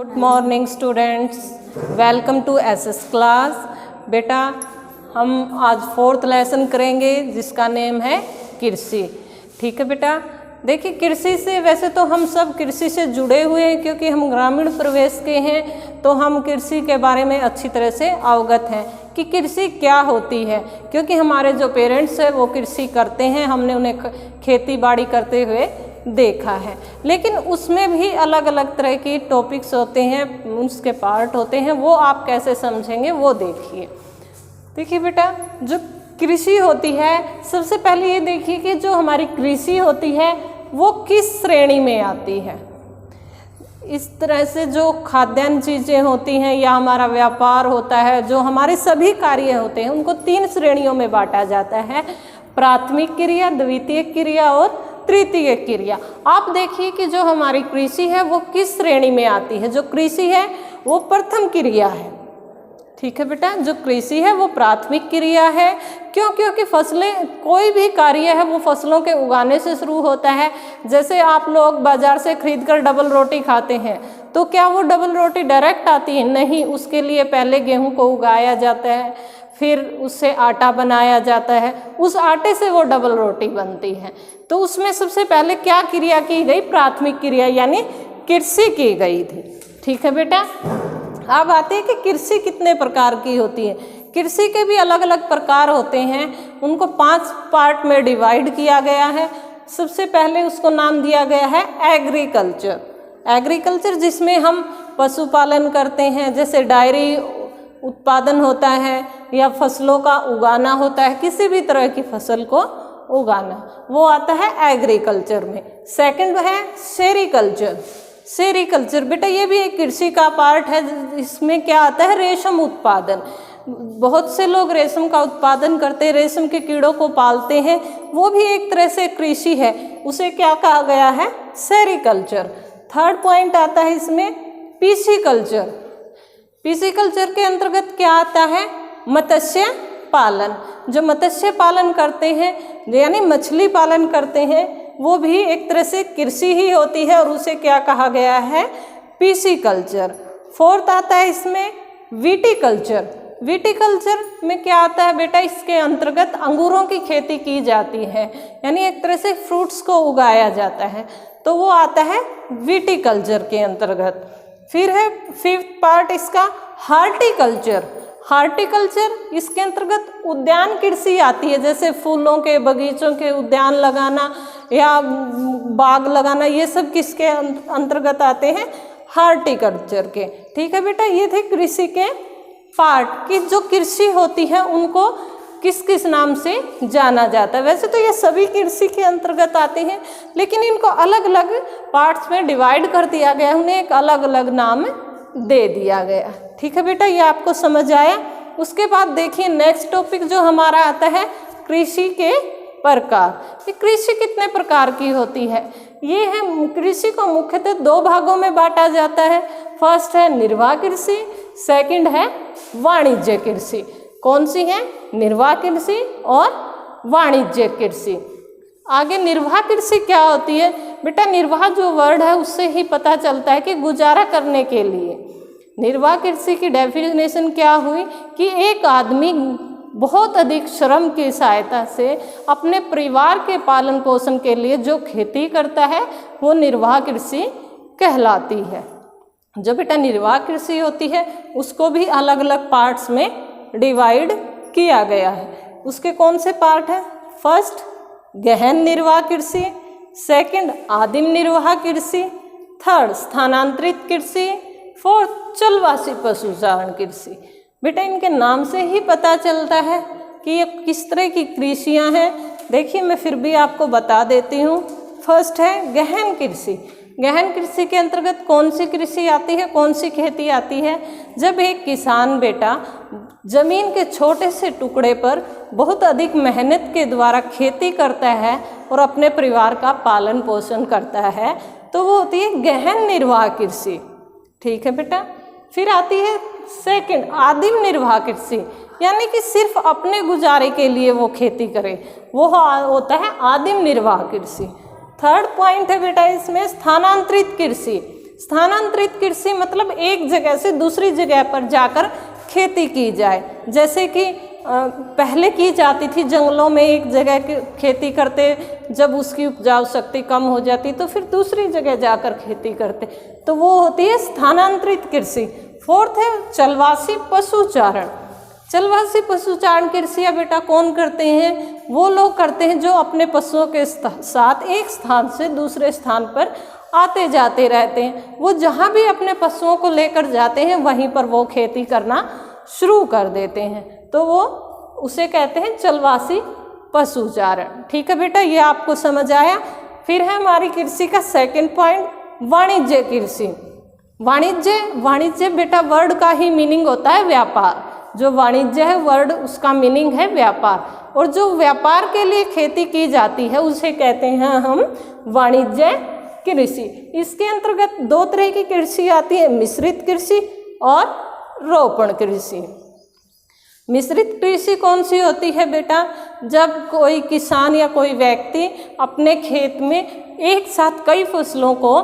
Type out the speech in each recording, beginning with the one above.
Good morning students, welcome to SS class. बेटा हम आज 4th लेसन करेंगे जिसका नेम है कृषि। ठीक है बेटा, देखिए कृषि से वैसे तो हम सब कृषि से जुड़े हुए हैं क्योंकि हम ग्रामीण प्रवेश के हैं, तो हम कृषि के बारे में अच्छी तरह से अवगत हैं कि कृषि क्या होती है, क्योंकि हमारे जो पेरेंट्स हैं वो कृषि करते हैं, हमने उन्हें खेती बाड़ी करते हुए देखा है। लेकिन उसमें भी अलग अलग तरह की टॉपिक्स होते हैं, उसके पार्ट होते हैं, वो आप कैसे समझेंगे वो देखिए। देखिए बेटा, जो कृषि होती है, सबसे पहले ये देखिए कि जो हमारी कृषि होती है वो किस श्रेणी में आती है। इस तरह से जो खाद्यान्न चीज़ें होती हैं या हमारा व्यापार होता है, जो हमारे सभी कार्य होते हैं, उनको 3 श्रेणियों में बांटा जाता है: प्राथमिक क्रिया, द्वितीय क्रिया और तृतीय क्रिया। आप देखिए कि जो हमारी कृषि है वो किस श्रेणी में आती है। जो कृषि है वो प्रथम क्रिया है। ठीक है बेटा, जो कृषि है वो प्राथमिक क्रिया है। क्यों? क्योंकि फसलें, कोई भी कार्य है वो फसलों के उगाने से शुरू होता है। जैसे आप लोग बाजार से खरीद कर डबल रोटी खाते हैं, तो क्या वो डबल रोटी डायरेक्ट आती है? नहीं, उसके लिए पहले गेहूं को उगाया जाता है, फिर उससे आटा बनाया जाता है, उस आटे से वो डबल रोटी बनती है। तो उसमें सबसे पहले क्या क्रिया की गई? प्राथमिक क्रिया यानी कृषि की गई थी। ठीक है बेटा, अब आते हैं कि कृषि कितने प्रकार की होती है। कृषि के भी अलग अलग प्रकार होते हैं, उनको 5 पार्ट में डिवाइड किया गया है। सबसे पहले उसको नाम दिया गया है एग्रीकल्चर। एग्रीकल्चर जिसमें हम पशुपालन करते हैं, जैसे डायरी उत्पादन होता है या फसलों का उगाना होता है, किसी भी तरह की फसल को उगाना, वो आता है एग्रीकल्चर में। सेकंड है सेरीकल्चर। सेरीकल्चर बेटा ये भी एक कृषि का पार्ट है। इसमें क्या आता है? रेशम उत्पादन। बहुत से लोग रेशम का उत्पादन करते हैं, रेशम के कीड़ों को पालते हैं, वो भी एक तरह से कृषि है। उसे क्या कहा गया है? सेरीकल्चर। थर्ड पॉइंट आता है इसमें पिसीकल्चर। पिसीकल्चर के अंतर्गत क्या आता है? मत्स्य पालन। जो मत्स्य पालन करते हैं यानी मछली पालन करते हैं, वो भी एक तरह से कृषि ही होती है और उसे क्या कहा गया है? पिसीकल्चर। फोर्थ आता है इसमें विटीकल्चर। विटीकल्चर में क्या आता है बेटा? इसके अंतर्गत अंगूरों की खेती की जाती है, यानी एक तरह से फ्रूट्स को उगाया जाता है, तो वो आता है विटीकल्चर के अंतर्गत। फिर है 5th पार्ट इसका हार्टिकल्चर। हार्टिकल्चर इसके अंतर्गत उद्यान कृषि आती है, जैसे फूलों के बगीचों के उद्यान लगाना या बाग लगाना, ये सब किसके अंतर्गत आते हैं? हार्टिकल्चर के। ठीक है बेटा, ये थे कृषि के पार्ट कि जो कृषि होती है उनको किस किस नाम से जाना जाता है। वैसे तो ये सभी कृषि के अंतर्गत आते हैं, लेकिन इनको अलग अलग पार्ट्स में डिवाइड कर दिया गया, उन्हें एक अलग अलग नाम दे दिया गया। ठीक है बेटा, ये आपको समझ आया। उसके बाद देखिए नेक्स्ट टॉपिक जो हमारा आता है कृषि के प्रकार। ये कृषि कितने प्रकार की होती है? ये है, कृषि को मुख्यतः 2 भागों में बांटा जाता है। फर्स्ट है निर्वाह कृषि, सेकंड है वाणिज्य कृषि। कौन सी है? निर्वाह कृषि और वाणिज्य कृषि। आगे निर्वाह कृषि क्या होती है बेटा? निर्वाह जो वर्ड है उससे ही पता चलता है कि गुजारा करने के लिए। निर्वाह कृषि की डेफिनेशन क्या हुई कि एक आदमी बहुत अधिक श्रम की सहायता से अपने परिवार के पालन पोषण के लिए जो खेती करता है वो निर्वाह कृषि कहलाती है। जो बेटा निर्वाह कृषि होती है उसको भी अलग अलग पार्ट्स में डिवाइड किया गया है। उसके कौन से पार्ट हैं? फर्स्ट गहन निर्वाह कृषि, सेकंड आदिम निर्वाह कृषि, थर्ड स्थानांतरित कृषि, फोर्थ चलवासी पशुचारण कृषि। बेटा इनके नाम से ही पता चलता है कि ये किस तरह की कृषियाँ हैं। देखिए मैं फिर भी आपको बता देती हूँ। फर्स्ट है गहन कृषि। गहन कृषि के अंतर्गत कौन सी कृषि आती है, कौन सी खेती आती है? जब एक किसान बेटा जमीन के छोटे से टुकड़े पर बहुत अधिक मेहनत के द्वारा खेती करता है और अपने परिवार का पालन पोषण करता है, तो वो होती है गहन निर्वाह कृषि। ठीक है बेटा, फिर आती है सेकंड आदिम निर्वाह कृषि, यानी कि सिर्फ अपने गुजारे के लिए वो खेती करे, वो होता है आदिम निर्वाह कृषि। थर्ड पॉइंट है बेटा इसमें स्थानांतरित कृषि। स्थानांतरित कृषि मतलब एक जगह से दूसरी जगह पर जाकर खेती की जाए। जैसे कि पहले की जाती थी जंगलों में, एक जगह की खेती करते, जब उसकी उपजाऊ शक्ति कम हो जाती तो फिर दूसरी जगह जाकर खेती करते, तो वो होती है स्थानांतरित कृषि। फोर्थ है चलवासी पशुचारण। चलवासी पशुचारण कृषि बेटा कौन करते हैं? वो लोग करते हैं जो अपने पशुओं के साथ एक स्थान से दूसरे स्थान पर आते जाते रहते हैं। वो जहाँ भी अपने पशुओं को लेकर जाते हैं वहीं पर वो खेती करना शुरू कर देते हैं, तो वो उसे कहते हैं चलवासी पशुचारण। ठीक है बेटा, ये आपको समझ आया। फिर है हमारी कृषि का सेकंड पॉइंट, वाणिज्य कृषि। वाणिज्य बेटा वर्ड का ही मीनिंग होता है व्यापार। जो वाणिज्य है वर्ड उसका मीनिंग है व्यापार, और जो व्यापार के लिए खेती की जाती है उसे कहते हैं हम वाणिज्य कृषि। इसके अंतर्गत दो तरह की कृषि आती है, मिश्रित कृषि और रोपण कृषि। मिश्रित कृषि कौन सी होती है बेटा? जब कोई किसान या कोई व्यक्ति अपने खेत में एक साथ कई फसलों को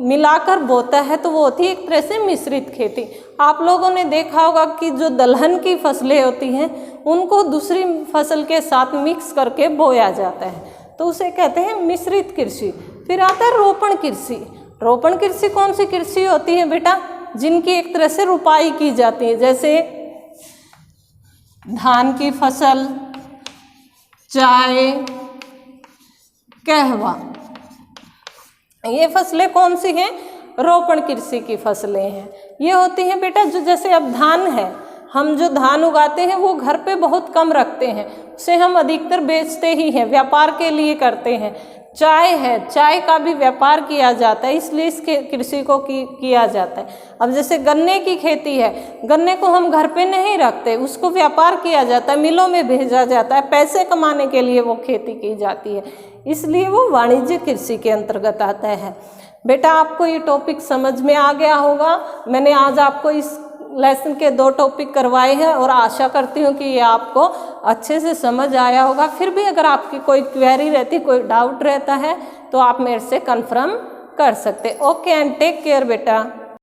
मिलाकर बोता है तो वो होती है एक तरह से मिश्रित खेती। आप लोगों ने देखा होगा कि जो दलहन की फसलें होती हैं उनको दूसरी फसल के साथ मिक्स करके बोया जाता है, तो उसे कहते हैं मिश्रित कृषि। फिर आता है रोपण कृषि। रोपण कृषि कौन सी कृषि होती है बेटा? जिनकी एक तरह से रुपाई की जाती है, जैसे धान की फसल, चाय, कहवा, ये फसलें कौन सी हैं? रोपण कृषि की फसलें हैं। ये होती हैं बेटा जो जैसे अब धान है, हम जो धान उगाते हैं वो घर पे बहुत कम रखते हैं, उसे हम अधिकतर बेचते ही हैं, व्यापार के लिए करते हैं। चाय है, चाय का भी व्यापार किया जाता है, इसलिए इस कृषि को किया जाता है। अब जैसे गन्ने की खेती है, गन्ने को हम घर पे नहीं रखते, उसको व्यापार किया जाता है, मिलों में भेजा जाता है, पैसे कमाने के लिए वो खेती की जाती है, इसलिए वो वाणिज्य कृषि के अंतर्गत आता है। बेटा आपको ये टॉपिक समझ में आ गया होगा। मैंने आज आपको इस लेसन के 2 टॉपिक करवाए हैं और आशा करती हूँ कि ये आपको अच्छे से समझ आया होगा। फिर भी अगर आपकी कोई क्वेरी रहती, कोई डाउट रहता है तो आप मेरे से कन्फर्म कर सकते। ओके एंड टेक केयर बेटा।